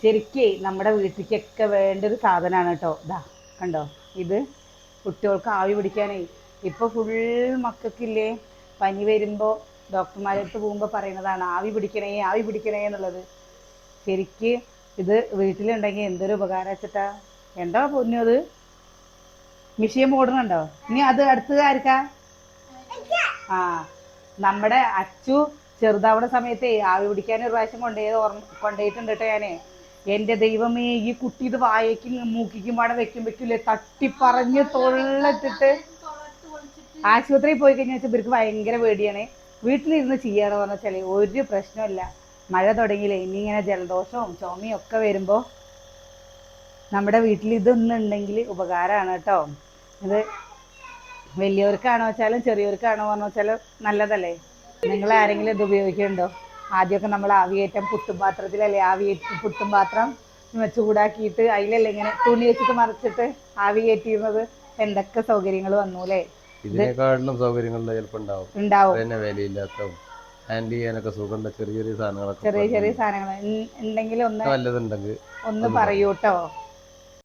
ശരിക്കേ നമ്മുടെ വീട്ടിലേക്കൊക്കെ വേണ്ട ഒരു സാധനമാണ് കേട്ടോ. ഇതാ കണ്ടോ, ഇത് കുട്ടികൾക്ക് ആവി പിടിക്കാനേ. ഇപ്പോൾ ഫുൾ മക്കൾക്കില്ലേ പനി വരുമ്പോൾ ഡോക്ടർമാരടുത്ത് പോകുമ്പോൾ പറയുന്നതാണ് ആവി പിടിക്കണേ ആവി പിടിക്കണേ എന്നുള്ളത്. ശരിക്ക് ഇത് വീട്ടിലുണ്ടെങ്കിൽ എന്തൊരു ഉപകാരം വെച്ചിട്ടാ. എന്താ പൊന്നു അത് മിഷീൻ ഓടുന്നുണ്ടോ? ഇനി അത് അടുത്തത് ആർക്കാ? ആ, നമ്മുടെ അച്ചു ചെറുതാവുന്ന സമയത്തേ ആവി പിടിക്കാൻ ഒരു പ്രാവശ്യം കൊണ്ടുപോയിട്ടുണ്ട് കേട്ടോ ഞാന്. എൻ്റെ ദൈവമേ, ഈ കുട്ടി ഇത് വായക്കും മൂക്കിക്കും പാടെ വെക്കുമ്പോഴേക്കില്ലേ തട്ടിപ്പറഞ്ഞ് തൊള്ളത്തിട്ട് ആശുപത്രിയിൽ പോയി കഴിഞ്ഞാൽ വെച്ചാൽ ഇവർക്ക് ഭയങ്കര പേടിയാണ്. വീട്ടിലിരുന്ന് ചെയ്യാന്ന് പറഞ്ഞാൽ ഒരു പ്രശ്നമില്ല. മഴ തുടങ്ങിയില്ലേ, ഇനി ഇങ്ങനെ ജലദോഷവും ചുമയും ഒക്കെ വരുമ്പോൾ നമ്മുടെ വീട്ടിൽ ഇതൊന്നുണ്ടെങ്കിൽ ഉപകാരമാണ് കേട്ടോ. ഇത് വലിയവർക്കാണോ വെച്ചാലും ചെറിയവർക്കാണോ പറഞ്ഞു വെച്ചാലും നല്ലതല്ലേ. നിങ്ങൾ ആരെങ്കിലും ഇത് ഉപയോഗിക്കുന്നുണ്ടോ? ആദ്യമൊക്കെ നമ്മൾ ആവിയേറ്റം പുട്ടും പാത്രത്തിലല്ലേ ആവിയേറ്റം പുട്ടും പാത്രം ചൂടാക്കിയിട്ട് അതിലല്ലേ ഇങ്ങനെ തുണി വെച്ചിട്ട് മറിച്ചിട്ട് ആവി കയറ്റിയിരുന്നത്. എന്തൊക്കെ സൗകര്യങ്ങൾ വന്നൂല്ലേ. ഇതിനെക്കാട്ടിലും സൗകര്യങ്ങളുടെ ചിലപ്പോൾ ഉണ്ടാവും. പിന്നെ വിലയില്ലാത്ത ഹാൻഡിൽ ചെയ്യാനൊക്കെ സുഖമുള്ള ചെറിയ ചെറിയ സാധനങ്ങളൊക്കെ ചെറിയ ചെറിയ സാധനങ്ങൾ ഉണ്ടെങ്കിൽ ഒന്ന് വല്ലതുണ്ടെങ്കിൽ ഒന്ന് പറയൂട്ടോ.